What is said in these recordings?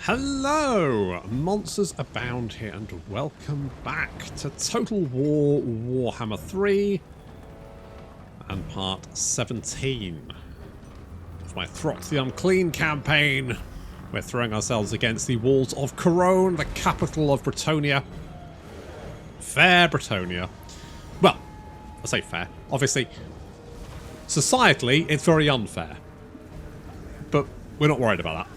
Hello! Monsters abound here and welcome back to Total War Warhammer 3 and part 17 of my Throt the Unclean campaign. We're throwing ourselves against the walls of Couronne, the capital of Bretonnia. Fair Bretonnia. Well, I say fair. Obviously, societally, it's very unfair. But we're not worried about that.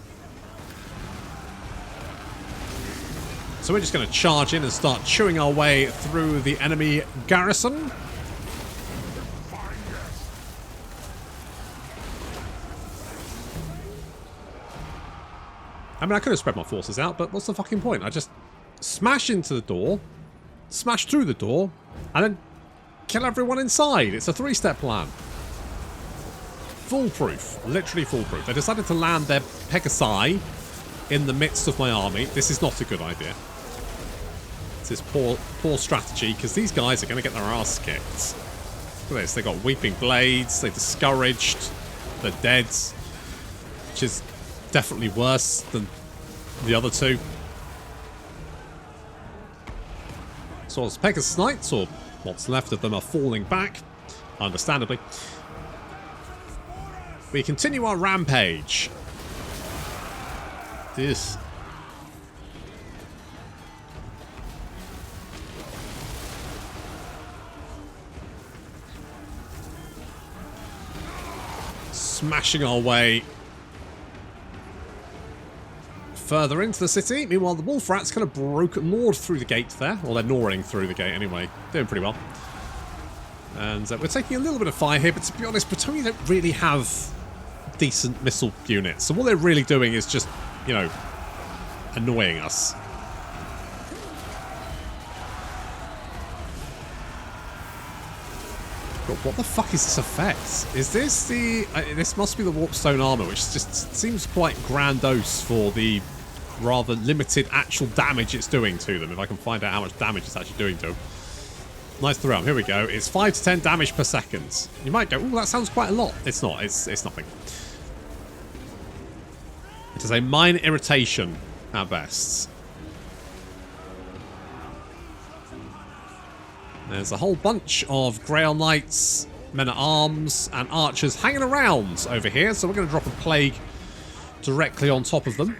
So we're just going to charge in and start chewing our way through the enemy garrison. I mean, I could have spread my forces out, but what's the fucking point? I just smash into the door, smash through the door, and then kill everyone inside. It's a three-step plan. Foolproof. Literally foolproof. They decided to land their Pegasi in the midst of my army. This is not a good idea. This is poor strategy, because these guys are going to get their ass kicked. Look at this. They got Weeping Blades. They're discouraged. They're dead. Which is definitely worse than the other two. So as Pegasus Knights, or what's left of them, are falling back, understandably. We continue our rampage. This. Smashing our way further into the city. Meanwhile, the Wolf Rats kind of gnawed through the gate there. Or they're gnawing through the gate anyway. Doing pretty well. And we're taking a little bit of fire here, but to be honest, Bretonnia don't really have decent missile units. So what they're really doing is just, you know, annoying us. God, what the fuck is this effect? Is this the... this must be the Warpstone armor, which just seems quite grandiose for the rather limited actual damage it's doing to them, if I can find out how much damage it's actually doing to them. Nice throw. Here we go. It's 5 to 10 damage per second. You might go, ooh, that sounds quite a lot. It's not. It's nothing. It is a minor irritation at best. There's a whole bunch of Grail Knights, Men-at-Arms, and Archers hanging around over here, so we're going to drop a Plague directly on top of them.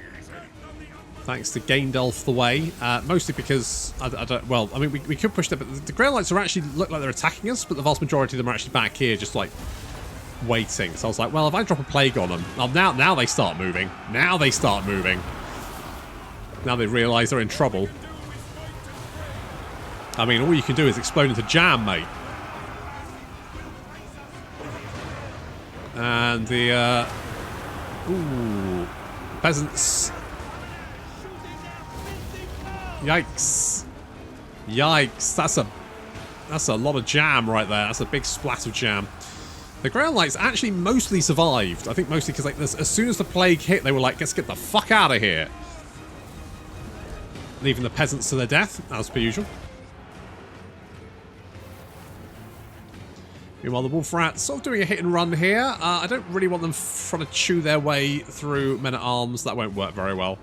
Thanks to Gaindelf the way. Mostly because, I don't, well, I mean, we could push them, but the Grail Knights are actually look like they're attacking us, but the vast majority of them are actually back here, just like waiting. So I was like, well, if I drop a Plague on them, well, now they start moving. Now they start moving. Now they realise they're in trouble. I mean, all you can do is explode into jam, mate. And the, ooh, peasants. Yikes. Yikes. That's a lot of jam right there. That's a big splat of jam. The Grail Knights actually mostly survived. I think mostly because like, as soon as the Plague hit, they were like, let's get the fuck out of here. Leaving the peasants to their death, as per usual. Meanwhile, the Wolf Rats sort of doing a hit and run here. I don't really want them trying to chew their way through Men-at-Arms. That won't work very well.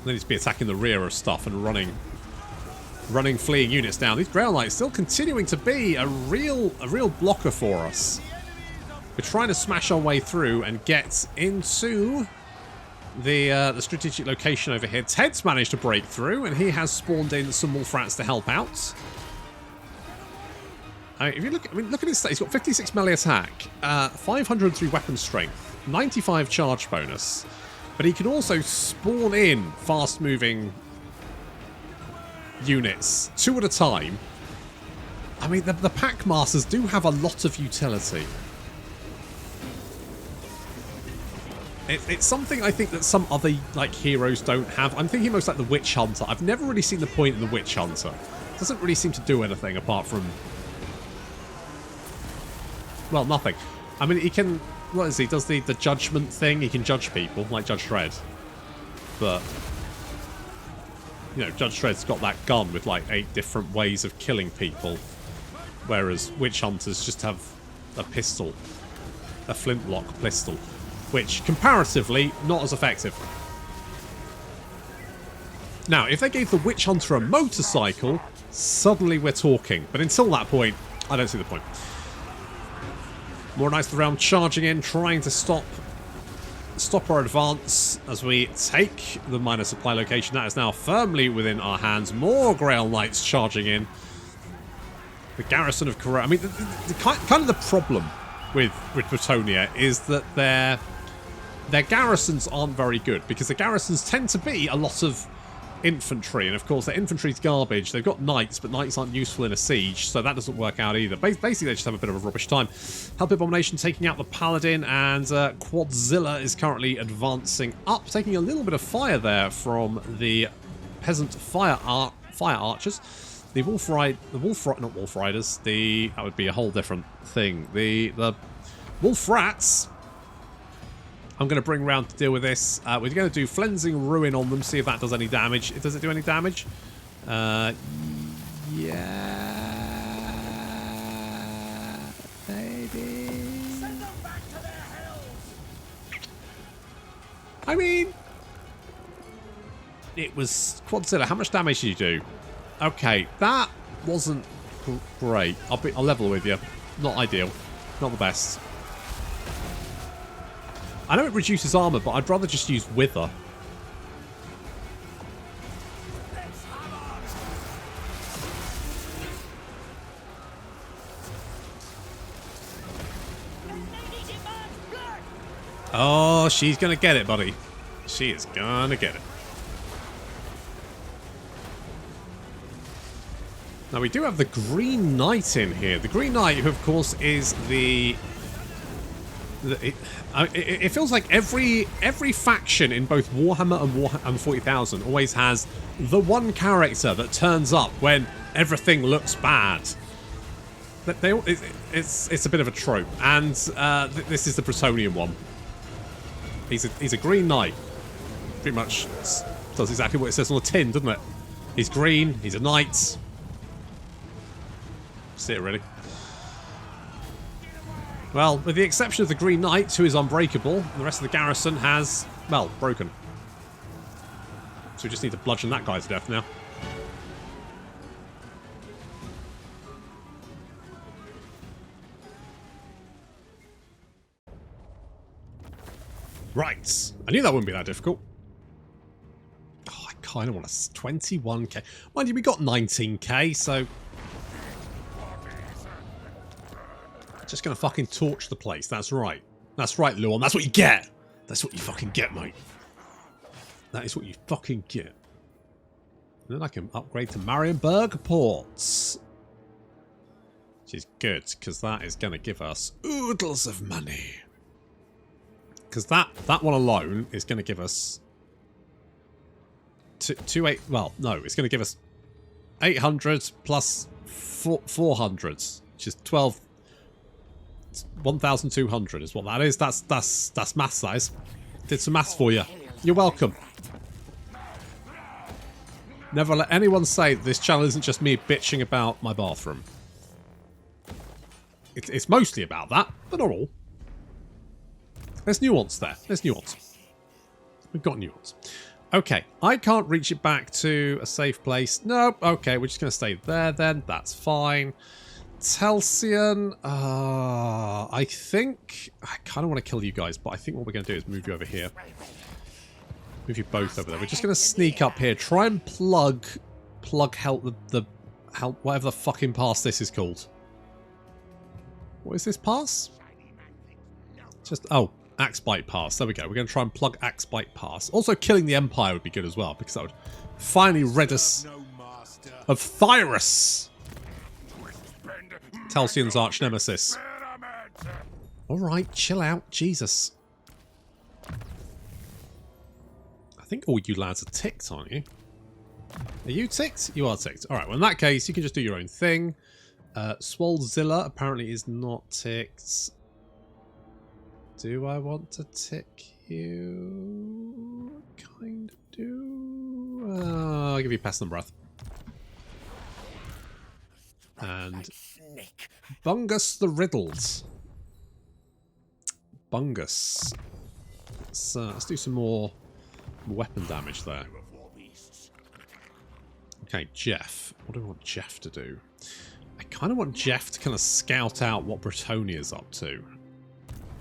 They need to be attacking the rear of stuff and running fleeing units down. These Grail Knights still continuing to be a real blocker for us. We're trying to smash our way through and get into the strategic location over here. Ted's managed to break through, and he has spawned in some Wolf Rats to help out. If you look at his stats, he's got 56 melee attack, 503 weapon strength, 95 charge bonus, but he can also spawn in fast-moving units, 2 at a time. I mean, the Pack Masters do have a lot of utility. It's something I think that some other like heroes don't have. I'm thinking most like the Witch Hunter. I've never really seen the point in the Witch Hunter. It doesn't really seem to do anything apart from... well, nothing. I mean, he can... what is he? Does the judgment thing? He can judge people, like Judge Dredd. But... you know, Judge Dredd's got that gun with like 8 different ways of killing people. Whereas Witch Hunters just have a pistol. A flintlock pistol. which comparatively not as effective. Now, if they gave the Witch Hunter a motorcycle, suddenly we're talking. But until that point, I don't see the point. More Knights of the Realm charging in, trying to stop our advance as we take the minor supply location. That is now firmly within our hands. More Grail Knights charging in. The garrison of Couronne. I mean, the kind of the problem with Bretonnia is that their garrisons aren't very good, because the garrisons tend to be a lot of infantry, and of course their infantry's garbage. They've got knights, but knights aren't useful in a siege, so that doesn't work out either. Basically, they just have a bit of a rubbish time. Help Abomination taking out the Paladin, and Quadzilla is currently advancing up, taking a little bit of fire there from the peasant fire archers. The not Wolf Riders. That would be a whole different thing. The Wolf Rats, I'm going to bring round to deal with this. We're going to do Flensing Ruin on them, see if that does any damage. Does it do any damage? Yeah. Maybe. Send them back to their hells. I mean, it was Quadzilla. How much damage did you do? Okay, that wasn't great. I'll level with you. Not ideal. Not the best. I know it reduces armor, but I'd rather just use Wither. Oh, she's gonna get it, buddy. She is gonna get it. Now, we do have the Green Knight in here. The Green Knight, who, of course, is it feels like every faction in both Warhammer and 40,000 always has the one character that turns up when everything looks bad. It's a bit of a trope, and this is the Bretonnian one. He's a Green Knight. Pretty much does exactly what it says on the tin, doesn't it? He's green. He's a knight. See it, really. Well, with the exception of the Green Knight, who is unbreakable, the rest of the garrison has, well, broken. So we just need to bludgeon that guy to death now. Right. I knew that wouldn't be that difficult. Oh, I kind of want a 21k. Mind you, we got 19k, so... Just gonna fucking torch the place. That's right. That's right, Luon. That's what you get. That's what you fucking get, mate. That is what you fucking get. And then I can upgrade to Marienburg ports. Which is good, because that is gonna give us oodles of money. Because that one alone is gonna give us well, no, it's gonna give us 800 plus 400, which is 1,200 is what that is. That's math size. Did some maths for you. You're welcome. Never let anyone say that this channel isn't just me bitching about my bathroom. It's mostly about that, but not all. There's nuance there. There's nuance. We've got nuance. Okay, I can't reach it back to a safe place. Nope. Okay, we're just going to stay there then. That's fine. Telsian, I think I kind of want to kill you guys, but I think what we're going to do is move you over here. Move you both over there. We're just going to sneak up here, try and plug help the help whatever the fucking pass this is called. What is this pass? Just Axebite Pass. There we go. We're going to try and plug Axebite Pass. Also, killing the Empire would be good as well, because that would finally rid us of Thyrus. Telsian's arch nemesis. Alright, chill out. Jesus. I think all you lads are ticked, aren't you? Are you ticked? You are ticked. Alright, well in that case, you can just do your own thing. Swoldzilla apparently is not ticked. Do I want to tick you? Kind of do. I'll give you Pest and Breath. And Bungus the Riddled. Bungus. Let's do some more weapon damage there. Okay, Jeff. What do I want Jeff to do? I kind of want Jeff to kind of scout out what Bretonia's up to.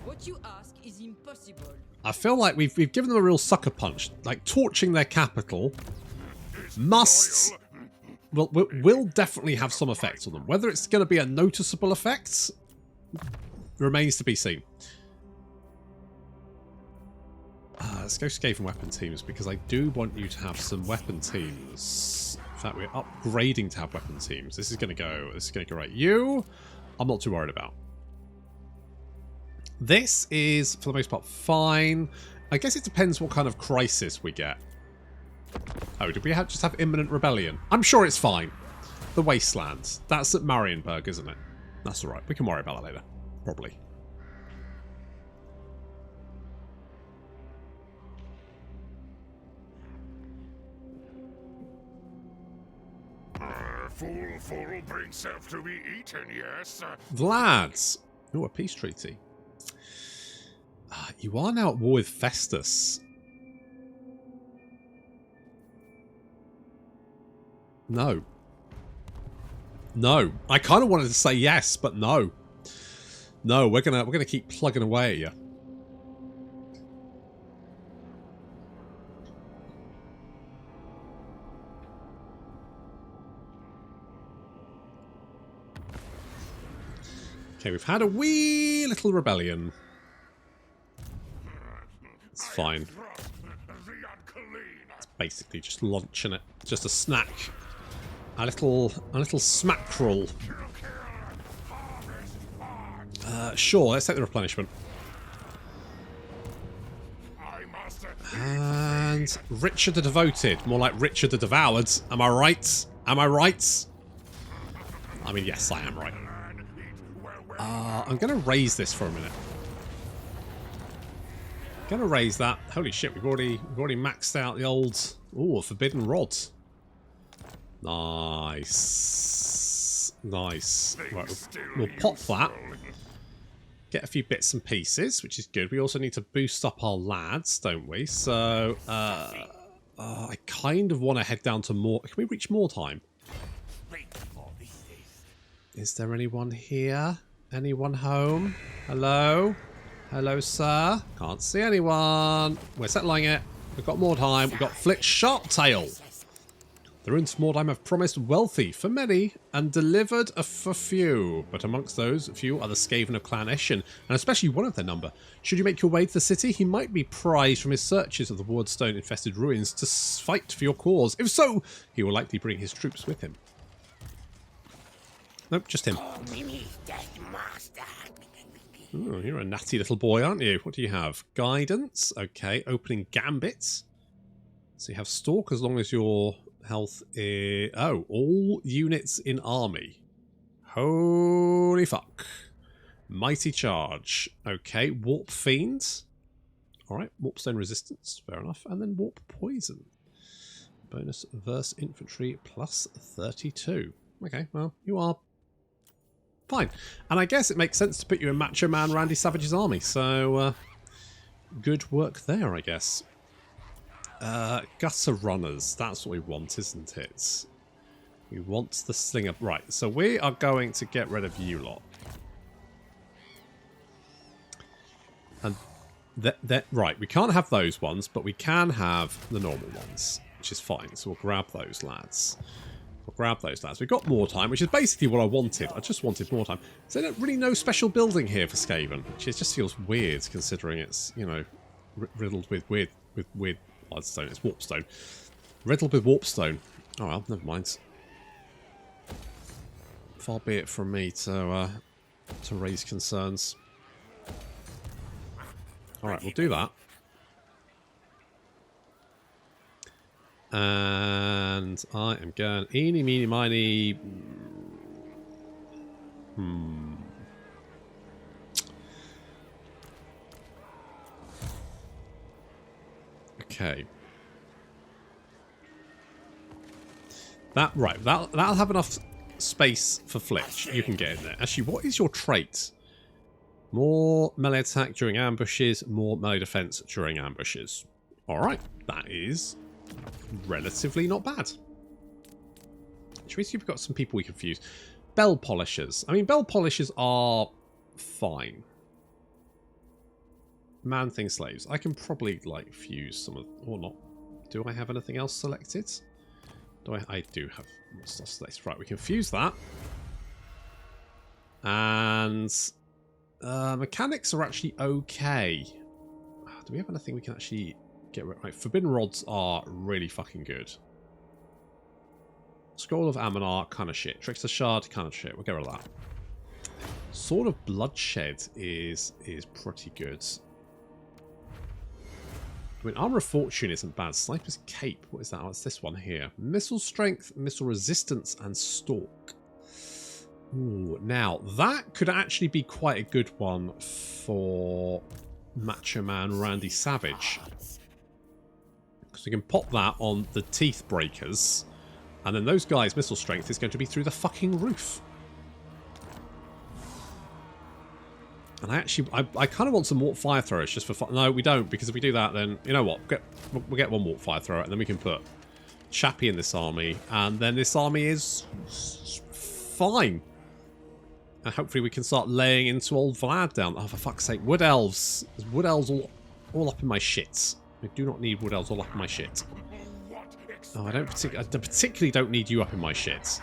What you ask is impossible. I feel like we've given them a real sucker punch. Like, torching their capital will definitely have some effect on them. Whether it's going to be a noticeable effect remains to be seen. Let's go Skaven weapon teams, because I do want you to have some weapon teams. In fact, we're upgrading to have weapon teams. This is going to go right. You, I'm not too worried about. This is, for the most part, fine. I guess it depends what kind of crisis we get. Oh, did we just have imminent rebellion? I'm sure it's fine. The Wastelands. That's at Marienburg, isn't it? That's alright. We can worry about that later. Probably. Fool brings self to be eaten, yes? Vlad! Oh, a peace treaty. You are now at war with Festus. No. No. I kind of wanted to say yes, but no. No, we're gonna keep plugging away at you. Okay, we've had a wee little rebellion. It's fine. It's basically just launching it. Just a snack. A little smackerel. Sure, let's take the replenishment. And Richard the Devoted. More like Richard the Devoured. Am I right? Am I right? I mean, yes, I am right. I'm going to raise this for a minute. Going to raise that. Holy shit, we've already maxed out the old... Ooh, Forbidden Rod. Nice. Nice. Right, we'll pop that. Get a few bits and pieces, which is good. We also need to boost up our lads, don't we? So, I kind of want to head down to more... Can we reach more time? Is there anyone here? Anyone home? Hello? Hello, sir? Can't see anyone. We're settling it. We've got more time. We've got Flit Sharptail. The runes of Mordheim have promised wealthy for many and delivered for few. But amongst those few are the Skaven of Slaanesh, and especially one of their number. Should you make your way to the city, he might be prized from his searches of the Wardstone-infested ruins to fight for your cause. If so, he will likely bring his troops with him. Nope, just him. Oh, you're a natty little boy, aren't you? What do you have? Guidance. Okay, opening gambits. So you have stalk as long as your health is... Oh, all units in army. Holy fuck. Mighty charge. Okay, warp fiend. Alright, warpstone resistance. Fair enough. And then warp poison. Bonus verse infantry plus 32. Okay, well, you are... fine. And I guess it makes sense to put you in Macho-Man Randy Savage's army. So, good work there, I guess. Gutter runners. That's what we want, isn't it? We want the slinger. Right, so we are going to get rid of you lot. And right, we can't have those ones, but we can have the normal ones, which is fine. So we'll grab those lads. We'll grab those lads. We've got more time, which is basically what I wanted. I just wanted more time. So there's really no special building here for Skaven, which just feels weird considering it's, you know, riddled with bloodstone. It's warpstone. Riddled with warpstone. Oh well, never mind. Far be it from me to raise concerns. Alright, we'll do that. And I am going eeny, meeny, miny. Okay. That'll have enough space for Flitch. You can get in there. Actually, what is your trait? More melee attack during ambushes, more melee defense during ambushes. Alright, that is relatively not bad. Should we see if we've got some people we can fuse? Bell polishers. I mean, bell polishers are fine. Man-thing slaves. I can probably, like, fuse some of... or not. Do I have anything else selected? I do have more stuff selected. Right, we can fuse that. And... mechanics are actually okay. Do we have anything we can actually get rid of? Right, forbidden rods are really fucking good. Scroll of Ammonar, kind of shit. Trickster Shard, kind of shit. We'll get rid of that. Sword of Bloodshed is pretty good. I mean, Armor of Fortune isn't bad. Sniper's Cape, what is that? Oh, it's this one here. Missile Strength, Missile Resistance, and Stalk. Ooh, now, that could actually be quite a good one for Macho-Man Randy Savage. Because we can pop that on the Teeth Breakers. And then those guys' missile strength is going to be through the fucking roof. And I kind of want some warp fire throwers just for fun. No, we don't, because if we do that, then, you know what? We'll get one warp fire thrower, and then we can put Chappie in this army, and then this army is fine. And hopefully we can start laying into old Vlad down. Oh, for fuck's sake. Wood elves. There's wood elves all up in my shit. I do not need wood elves all up in my shit. Oh, I particularly don't need you up in my shit.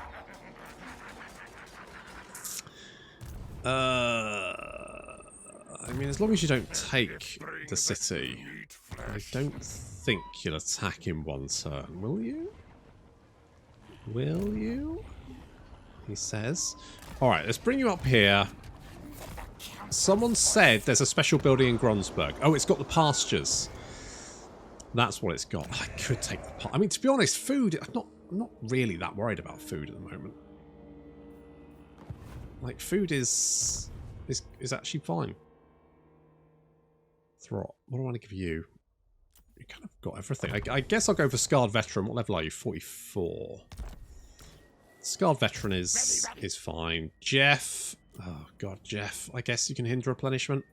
I mean, as long as you don't take the city, I don't think you'll attack in one turn, will you? Will you? He says. Alright, let's bring you up here. Someone said there's a special building in Gronsburg. Oh, it's got the pastures. That's what it's got. I could take the... I mean, to be honest, food... I'm not really that worried about food at the moment. Like, food is actually fine. Throt. What do I want to give you? You kind of got everything. I guess I'll go for Scarred Veteran. What level are you? 44. Scarred Veteran is fine. Jeff. Oh, God, Jeff. I guess you can hinder replenishment.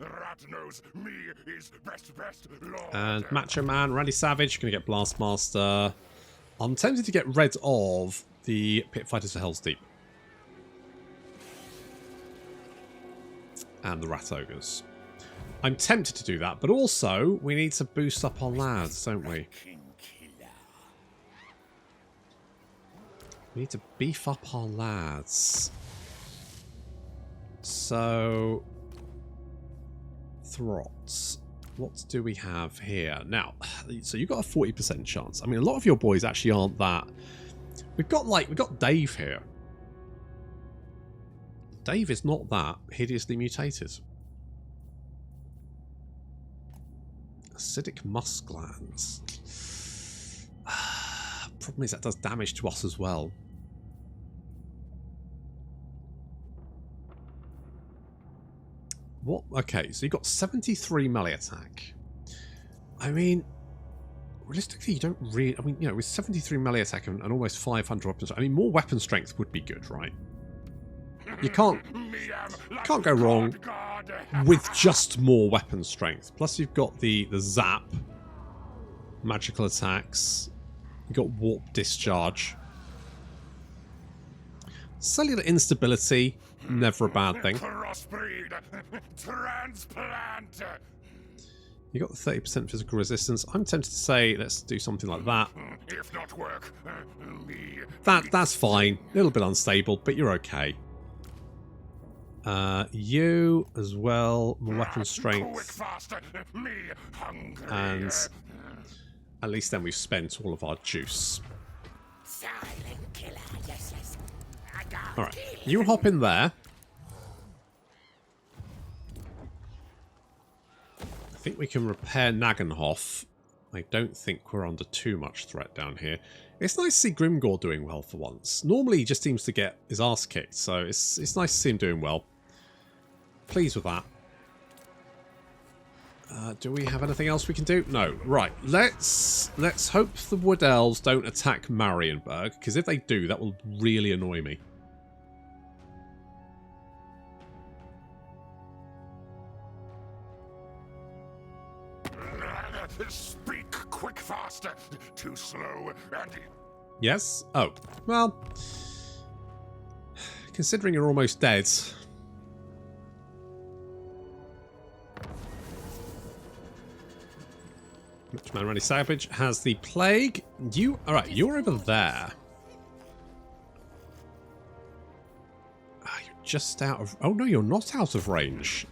Rat knows me is best Lord. And Macho-Man, Randy Savage, going to get Blastmaster. I'm tempted to get rid of the Pit Fighters for Hell's Deep. And the Rat Ogres. I'm tempted to do that, but also we need to boost up our lads, don't we? We need to beef up our lads. So... Throts. What do we have here? Now, so you've got a 40% chance. I mean, a lot of your boys actually aren't that. We've got Dave here. Dave is not that hideously mutated. Acidic musk glands. Problem is that does damage to us as well. What? Okay, so you've got 73 melee attack. I mean, realistically, you don't really... I mean, you know, with 73 melee attack and almost 500 weapons... I mean, more weapon strength would be good, right? You can't go wrong with just more weapon strength. Plus, you've got the zap, magical attacks. You've got warp discharge. Cellular instability, never a bad thing. Crossbreed, transplant. You got the 30% physical resistance. I'm tempted to say let's do something like that. If not work, me. That's fine. A little bit unstable, but you're okay. You as well, more weapon strength. And at least then we've spent all of our juice. Alright, you hop in there. I think we can repair Nagenhof. I don't think we're under too much threat down here. It's nice to see Grimgor doing well for once. Normally he just seems to get his ass kicked, so it's nice to see him doing well. Pleased with that. Do we have anything else we can do? No. Right. Let's hope the Wood Elves don't attack Marienburg, because if they do, that will really annoy me. Speak quick fast. Too slow and... Yes? Oh. Well, considering you're almost dead... Man Randy Savage has the plague. You... Alright, you're over there. Ah, you're just out of... Oh, no, you're not out of range.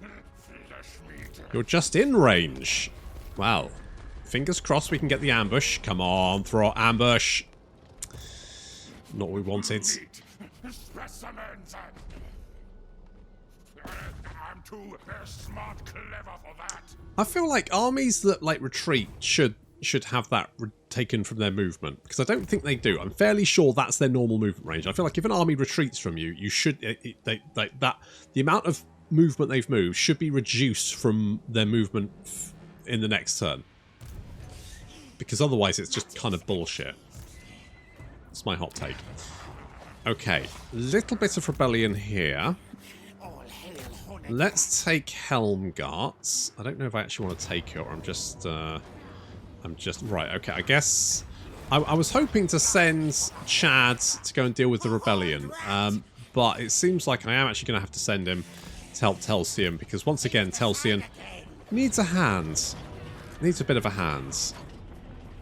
You're just in range. Well, fingers crossed we can get the ambush. Come on, Throt, ambush. Not what we wanted. Specimens. I'm too smart clever for that. I feel like armies that like retreat should have that taken from their movement, because I don't think they do. I'm fairly sure that's their normal movement range. I feel like if an army retreats from you, you should the amount of movement they've moved should be reduced from their movement in the next turn, because otherwise it's just kind of bullshit. That's my hot take. Okay, little bit of rebellion here. Let's take Helmgarts. I don't know if I actually want to take it, or I'm just right. Okay, I guess I was hoping to send Chad to go and deal with the rebellion, but it seems like I am actually going to have to send him to help Telsian, because once again, Telsian needs a hand. Needs a bit of a hand.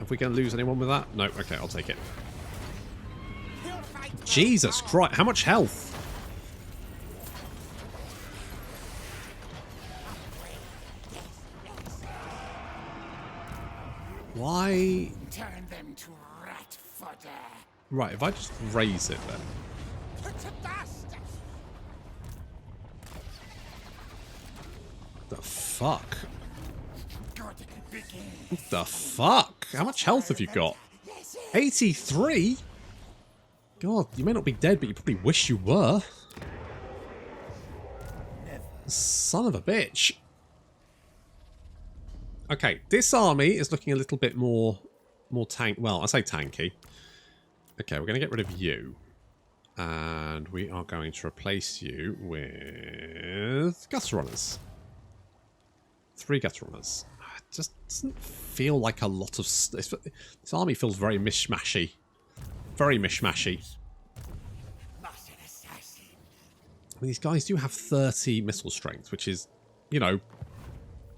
Are we going to lose anyone with that? No. Okay, I'll take it. Jesus Christ! How much health? Why? Turn them to rat fodder. Right, if I just raise it then. Put to dust. The fuck? Good begin. What the fuck? How much health have you got? 83? God, you may not be dead, but you probably wish you were. Son of a bitch. Okay, this army is looking a little bit more tank. Well, I say tanky. Okay, we're going to get rid of you. And we are going to replace you with gutter runners. 3 gutter runners. It just doesn't feel like a lot of... This army feels very mishmashy. Very mishmashy. I mean, these guys do have 30 missile strength, which is, you know,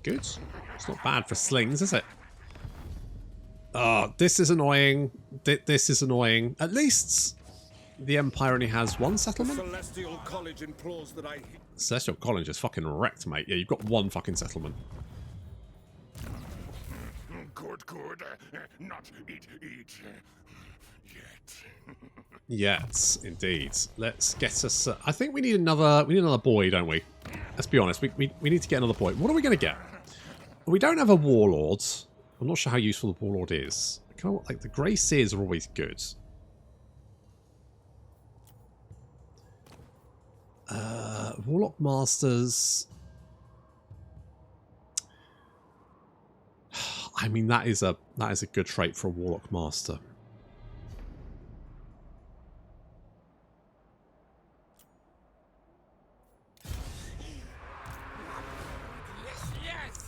good. It's not bad for slings, is it? Oh, this is annoying. This is annoying. At least the Empire only has 1 settlement. Celestial College implores that I... Celestial College is fucking wrecked, mate. Yeah, you've got 1 fucking settlement. Good, good. Not eat yet. Yes, indeed. Let's get us... I think we need another boy, don't we? Let's be honest. We need to get another boy. What are we going to get? We don't have a warlord. I'm not sure how useful the warlord is. Kind of like the Grey Seers are always good. Warlock Masters. I mean, that is a good trait for a Warlock Master.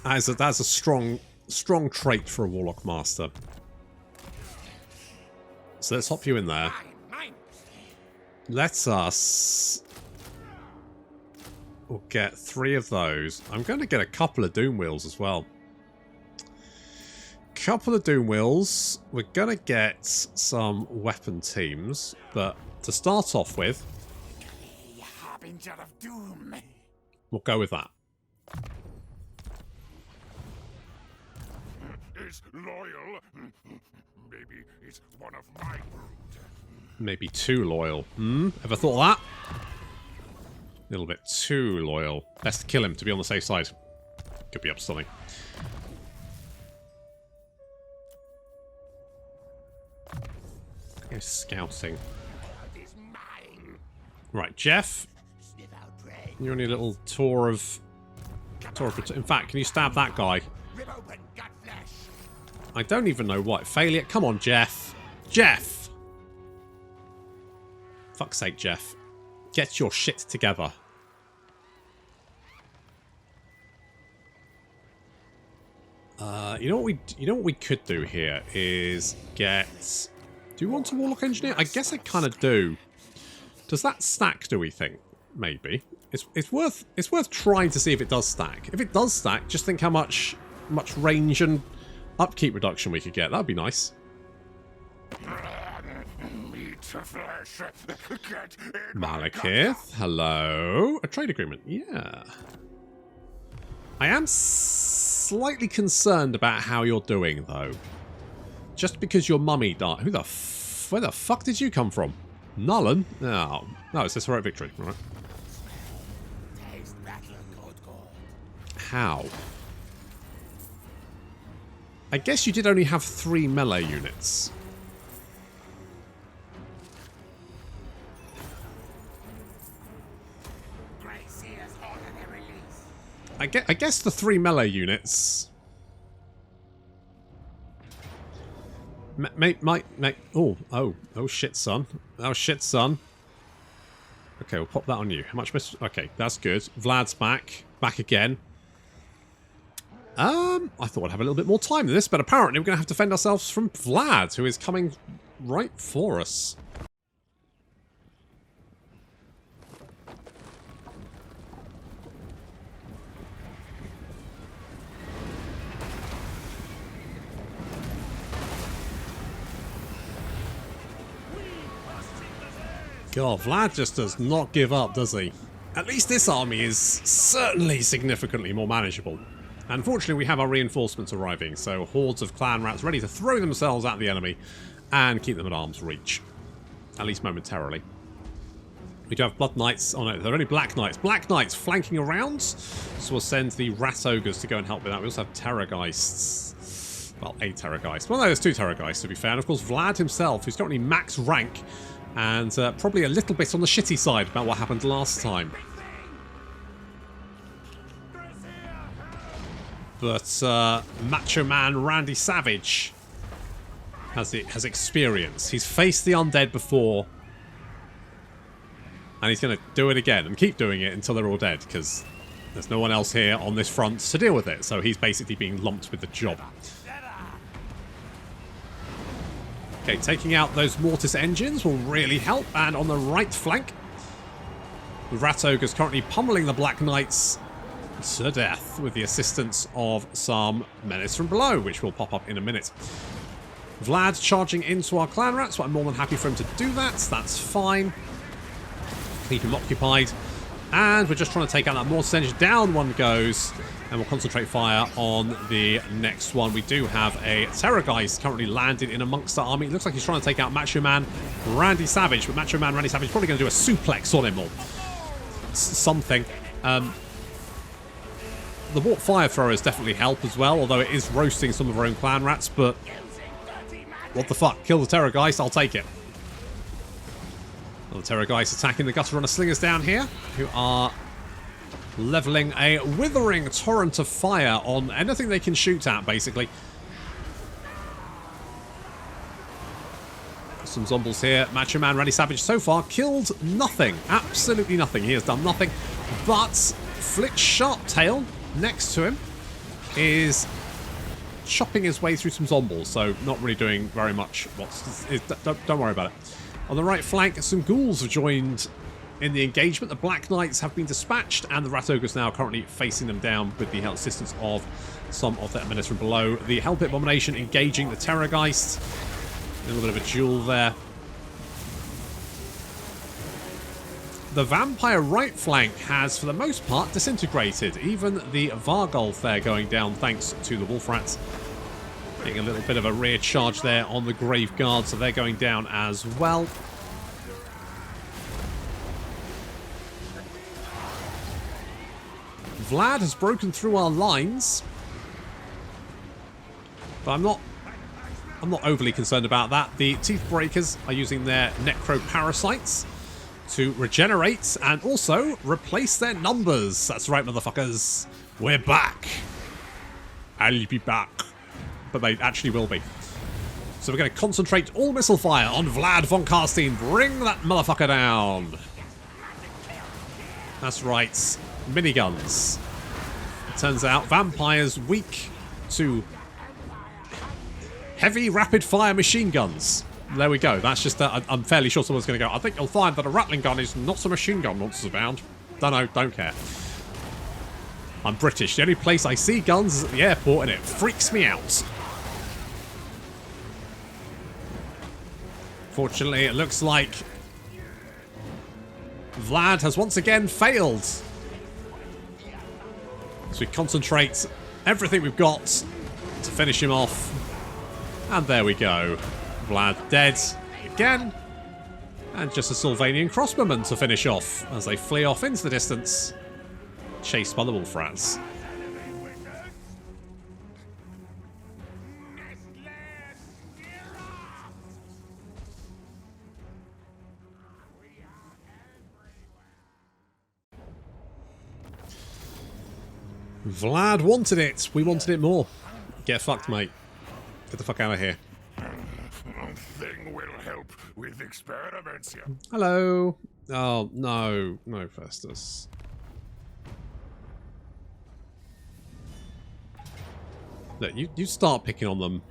That's a strong trait for a Warlock Master. So let's hop you in there. Let us... We'll get 3 of those. I'm going to get a couple of Doom Wheels as well. Couple of Doom Wheels. We're going to get some weapon teams. But to start off with, Harbinger of doom. We'll go with that. Is loyal. Maybe it's one of my brood. Maybe too loyal. Ever thought of that? A little bit too loyal. Best to kill him to be on the safe side. Could be up to something. Go scouting. Right, Jeff. You're on your little tour of... In fact, can you stab that guy? I don't even know what. Failure. Come on, Jeff. Jeff! Fuck's sake, Jeff. Get your shit together. You know what we could do here is get. Do you want a Warlock Engineer? I guess I kind of do. Does that stack? Do we think? Maybe. It's worth trying to see if it does stack. If it does stack, just think how much range and upkeep reduction we could get. That'd be nice. Meat flesh. Get in my Malekith, hello. A trade agreement, yeah. I am slightly concerned about how you're doing, though. Just because your mummy died. Where the fuck did you come from? Nullen? No. No, it's this heroic victory. All right. How? I guess you did only have 3 melee units. I guess the 3 melee units oh shit, son. Oh shit, son. Okay, we'll pop that on you. How much miss? Okay, that's good. Vlad's back again. I thought I'd have a little bit more time than this, but apparently we're going to have to defend ourselves from Vlad, who is coming right for us. God, Vlad just does not give up, does he? At least this army is certainly significantly more manageable. Unfortunately, we have our reinforcements arriving, so hordes of clan rats ready to throw themselves at the enemy and keep them at arm's reach. At least momentarily. We do have Blood Knights. Oh no, they're only Black Knights. Black Knights flanking around, so we'll send the Rat Ogres to go and help with that. We also have Terrorgeists. Well, a Terrorgeist. Well, no, there's 2 Terrorgeists, to be fair. And of course, Vlad himself, who's currently max rank, and probably a little bit on the shitty side about what happened last time. But Macho-Man Randy Savage has experience. He's faced the undead before. And he's going to do it again and keep doing it until they're all dead, because there's no one else here on this front to deal with it. So he's basically being lumped with the job. Okay, taking out those Mortis engines will really help. And on the right flank, the Rat Ogre is currently pummeling the Black Knights to death with the assistance of some menace from below, which will pop up in a minute. Vlad charging into our clan rats, so I'm more than happy for him to do that. That's fine. Keep him occupied. And we're just trying to take out that Mortis engine. Down one goes. And we'll concentrate fire on the next one. We do have a Terrorgeist currently landed in amongst our army. It looks like he's trying to take out Macho-Man Randy Savage. But Macho-Man Randy Savage is probably going to do a suplex on him or something. The Warp Fire Throwers definitely help as well, although it is roasting some of our own clan rats. But what the fuck? Kill the Terrorgeist, I'll take it. Well, the Terrorgeist attacking the Gutter Runner Slingers down here, who are leveling a withering torrent of fire on anything they can shoot at, basically. Some zombies here. Macho-Man Randy Savage so far killed nothing. Absolutely nothing. He has done nothing. But Flick Sharptail next to him is chopping his way through some zombies, so not really doing very much. Don't worry about it. On the right flank, some ghouls have joined in the engagement. The Black Knights have been dispatched, and the Rat Ogres now currently facing them down with the assistance of some of their menace from below. The Hellpit Abomination engaging the Terrorgeist. A little bit of a duel there. The Vampire right flank has, for the most part, disintegrated. Even the Vargolf there going down thanks to the Wolf Rats. Getting a little bit of a rear charge there on the Grave Guard, so they're going down as well. Vlad has broken through our lines, but I'm not overly concerned about that. The Teeth Breakers are using their Necro Parasites to regenerate and also replace their numbers. That's right, motherfuckers. We're back. I'll be back. But they actually will be. So we're going to concentrate all missile fire on Vlad von Karstein. Bring that motherfucker down. That's right. Miniguns. It turns out vampires weak to heavy rapid-fire machine guns. There we go. That's just that. I'm fairly sure someone's going to go, I think you'll find that a Rattling gun is not a machine gun monsters abound. Don't know, don't care. I'm British. The only place I see guns is at the airport, and it freaks me out. Fortunately, it looks like Vlad has once again failed. So we concentrate everything we've got to finish him off. And there we go. Vlad dead again. And just a Sylvanian crossbowman to finish off as they flee off into the distance, chased by the wolf rats. Vlad wanted it. We wanted it more. Get fucked, mate. Get the fuck out of here. Thing will help with experiments. Hello. Oh, no. No, Festus. Look, you start picking on them.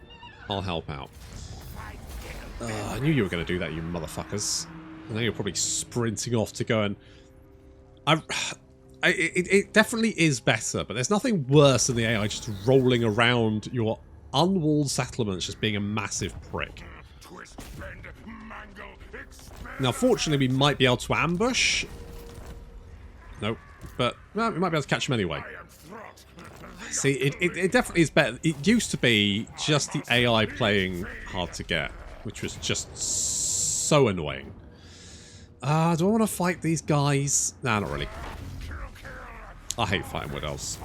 I'll help out. I knew you were going to do that, you motherfuckers. I know you're probably sprinting off to go and... It definitely is better, but there's nothing worse than the AI just rolling around your unwalled settlements just being a massive prick. Twist, bend, mangle, Now, fortunately, we might be able to ambush. Nope. But well, we might be able to catch them anyway. See, it definitely is better. It used to be just the AI playing hard to get, which was just so annoying. Do I want to fight these guys? Nah, not really. I hate fighting Wood Elves.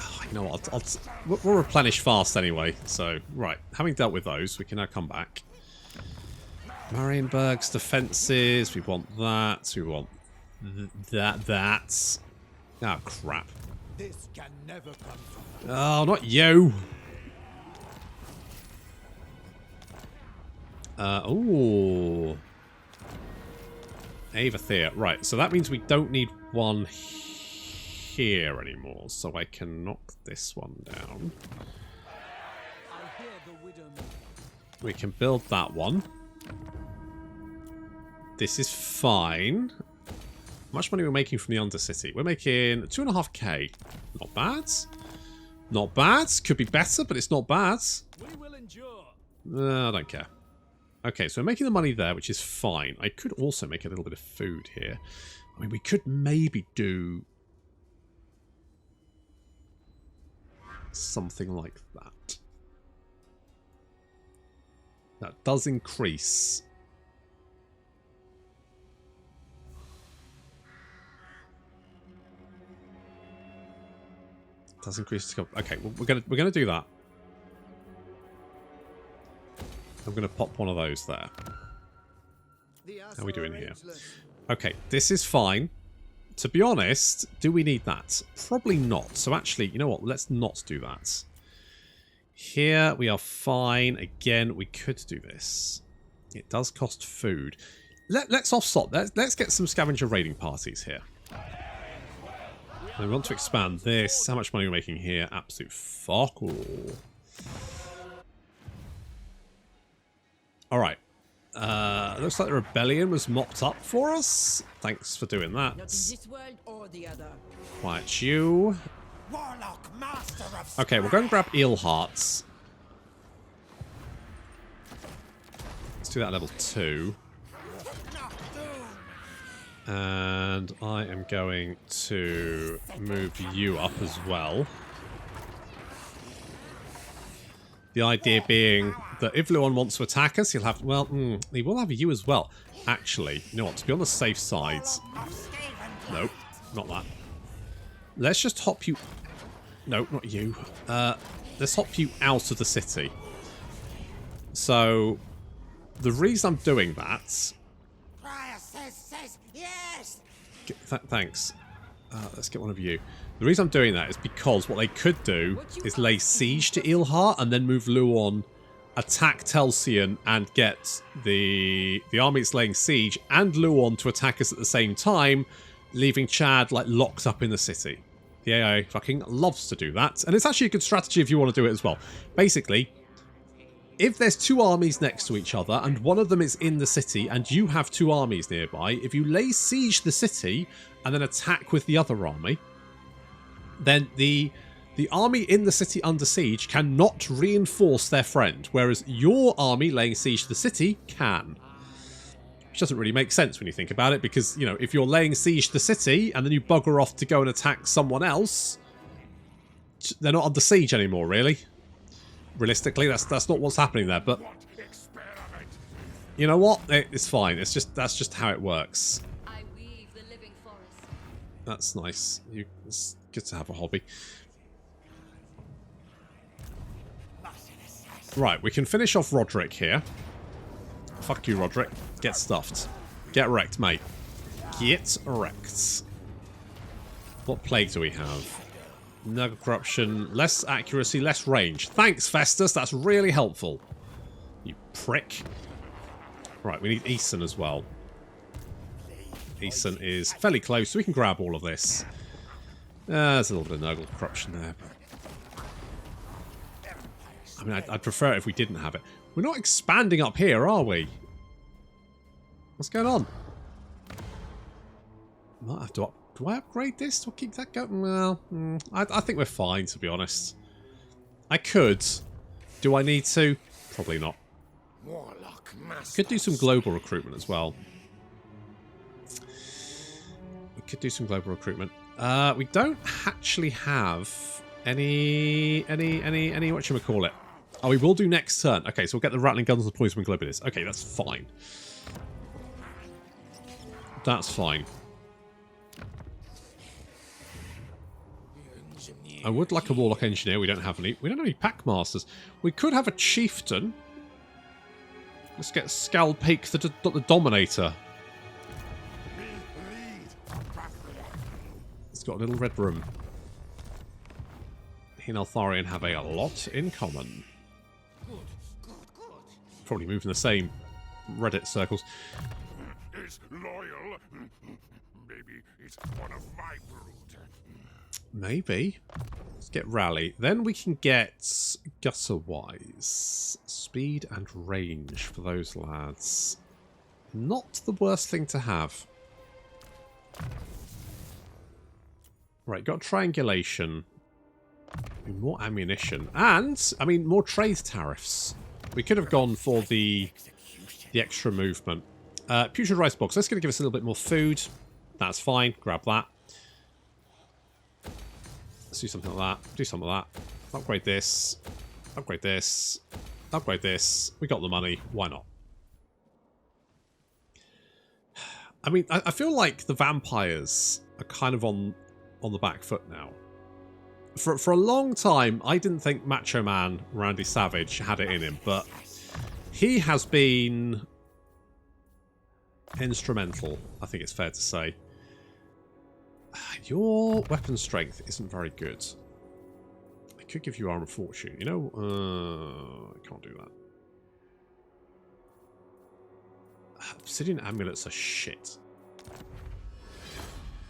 Oh, you know what? We'll replenish fast anyway. So, right. Having dealt with those, we can now come back. Marienburg's defences. We want that. We want that. Oh, crap. This can never come from. Oh, not you. Oh. Avathea. Right, so that means we don't need one here anymore. So I can knock this one down. We can build that one. This is fine. How much money are we making from the Undercity? We're making 2.5k. Not bad. Not bad. Could be better, but it's not bad. We will endure. I don't care. Okay, so we're making the money there, which is fine. I could also make a little bit of food here. I mean, we could maybe do something like that. That does increase. Does increase scope. Okay, well, we're gonna do that. I'm gonna pop one of those there. How are we doing here? Okay, this is fine. To be honest, do we need that? Probably not. So actually, you know what? Let's not do that. Here we are fine. Again, we could do this. It does cost food. Let's offsop. Let's get some scavenger raiding parties here. And we want to expand this. How much money are we making here? Absolute fuck all. Alright. Looks like the rebellion was mopped up for us. Thanks for doing that. Not in this world or the other. Quiet you. Warlock, master of Okay, we'll go and grab eel hearts. Let's do that at level 2. And I am going to move you up as well. The idea being that if Luon wants to attack us, he'll have... Well, he will have you as well. Actually, you know what? To be on the safe side... Nope, not that. Let's just hop you... No, not you. Let's hop you out of the city. So, the reason I'm doing that... Yes. Thanks. Let's get one of you. The reason I'm doing that is because what they could do is lay siege to Eelheart and then move Luon, attack Telsian, and get the army that's laying siege and Luon to attack us at the same time, leaving Chad like locked up in the city. The AI fucking loves to do that, and it's actually a good strategy if you want to do it as well. Basically, if there's two armies next to each other and one of them is in the city and you have two armies nearby, if you lay siege the city and then attack with the other army, then the army in the city under siege cannot reinforce their friend, whereas your army laying siege to the city can. Which doesn't really make sense when you think about it, because, you know, if you're laying siege to the city and then you bugger off to go and attack someone else, they're not under siege anymore, really. Realistically, that's not what's happening there, but you know what? It's fine. That's just how it works. I weave the living forest. That's nice. It's good to have a hobby. Right, we can finish off Roderick here. Fuck you, Roderick. Get stuffed. Get wrecked, mate. Get wrecked. What plague do we have? No corruption, less accuracy, less range. Thanks, Festus. That's really helpful. You prick. Right, we need Eason as well. Eason is fairly close, so we can grab all of this. There's a little bit of Nurgle corruption there. I mean, I'd prefer it if we didn't have it. We're not expanding up here, are we? What's going on? Might have to do I upgrade this to keep that going? Well, I think we're fine, to be honest. I could. Do I need to? Probably not. Could do some global recruitment as well. We could do some global recruitment. We don't actually have any whatchamacallit. Oh, we will do next turn. Okay, so we'll get the rattling guns and the poison globulus. Okay, that's fine. That's fine. I would like a Warlock Engineer. We don't have any. We don't have any Packmasters. We could have a Chieftain. Let's get Scalpeak the Dominator. It's got a little red room. He and Altharion have a lot in common. Probably move in the same Reddit circles. Is loyal. Maybe it's one of my brood. Maybe. Let's get Rally. Then we can get Gutter-wise. Speed and range for those lads. Not the worst thing to have. Right, got Triangulation. More ammunition. And, I mean, more trade tariffs. We could have gone for the extra movement. Putrid Rice Box. That's going to give us a little bit more food. That's fine. Grab that. Let's do something like that. Do something like that. Upgrade this. Upgrade this. Upgrade this. We got the money. Why not? I mean, I feel like the vampires are kind of on the back foot now. For a long time, I didn't think Macho-Man Randy Savage had it in him, but he has been instrumental, I think it's fair to say. Your weapon strength isn't very good. I could give you Armor Fortune. You know, I can't do that. Obsidian Amulets are shit.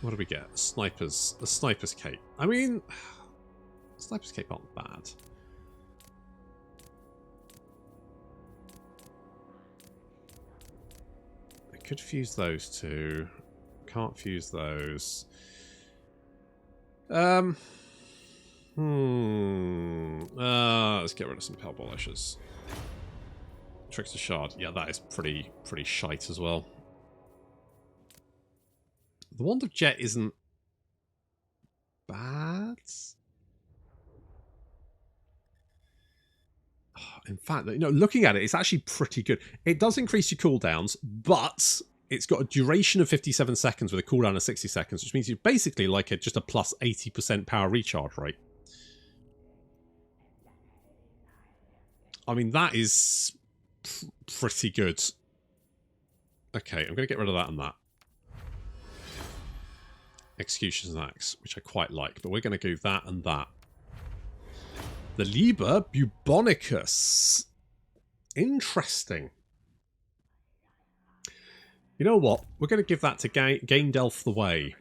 What do we get? The Sniper's Cape. I mean, Sniper's Cape aren't bad. I could fuse those two. Can't fuse those. Let's get rid of some Pale Polishers. Trickster Shard. Yeah, that is pretty shite as well. The Wand of Jet isn't bad. In fact, you know, looking at it, it's actually pretty good. It does increase your cooldowns, but it's got a duration of 57 seconds with a cooldown of 60 seconds, which means you're basically like just a plus 80% power recharge rate. I mean, that is pretty good. Okay, I'm going to get rid of that and that. Execution's Axe, which I quite like, but we're going to do that and that. The Liber Bubonicus. Interesting. You know what? We're going to give that to Gaindelf the Way.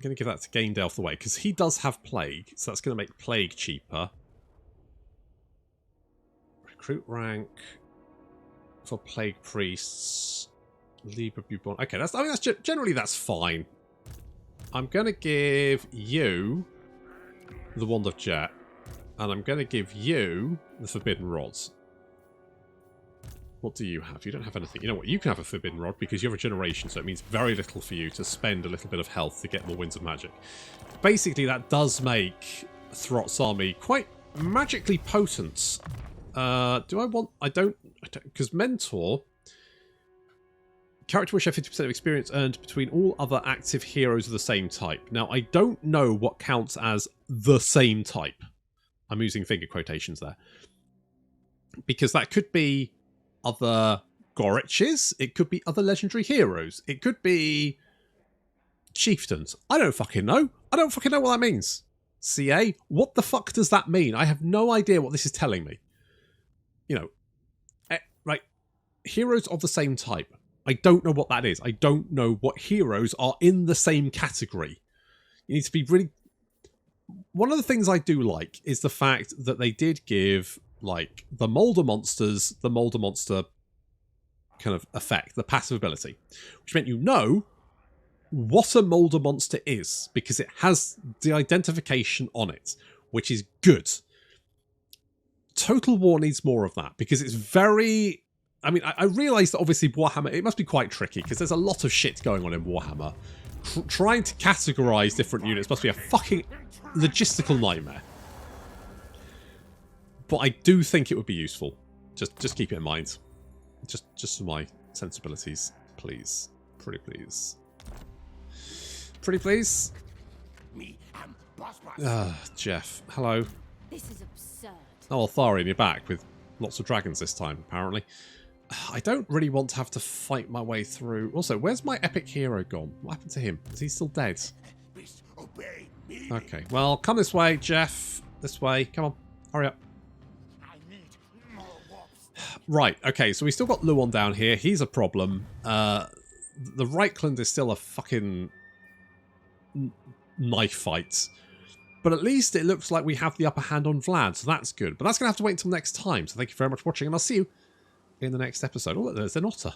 going to give that to Gaindale off the way, because he does have Plague, so that's going to make Plague cheaper. Recruit rank for Plague Priests. Libra Bubon. Okay, that's generally that's fine. I'm going to give you the Wand of Jet, and I'm going to give you the Forbidden Rods. What do you have? You don't have anything. You know what? You can have a Forbidden Rod because you have a Regeneration, so it means very little for you to spend a little bit of health to get more Winds of Magic. Basically, that does make Throt's army quite magically potent. Do I want... I don't... Because Mentor... Character will share 50% of experience earned between all other active heroes of the same type. Now, I don't know what counts as the same type. I'm using finger quotations there. Because that could be other Goriches. It could be other legendary heroes. It could be chieftains. I don't fucking know. I don't fucking know what that means. CA? What the fuck does that mean? I have no idea what this is telling me. You know, right. Heroes of the same type. I don't know what that is. I don't know what heroes are in the same category. You need to be really... One of the things I do like is the fact that they did give, like, the Moulder monsters, the Moulder monster kind of effect, the passive ability. Which meant you know what a Moulder monster is, because it has the identification on it, which is good. Total War needs more of that, because it's very... I mean, I realise that obviously Warhammer, it must be quite tricky because there's a lot of shit going on in Warhammer. Trying to categorise different units must be a fucking logistical nightmare. But I do think it would be useful. Just keep it in mind. Just for my sensibilities, please. Pretty please. Pretty please. Me, I'm boss. Jeff, hello. This is absurd. Oh, Tharian, you're back with lots of dragons this time, apparently. I don't really want to have to fight my way through. Also, where's my epic hero gone? What happened to him? Is he still dead? Please obey me. Okay, well, come this way, Jeff. This way. Come on. Hurry up. I need more warps. Right, okay, so we still got Luon down here. He's a problem. The Reichland is still a fucking knife fight. But at least it looks like we have the upper hand on Vlad, so that's good. But that's going to have to wait until next time. So thank you very much for watching, and I'll see you in the next episode. Oh, look, there's an otter.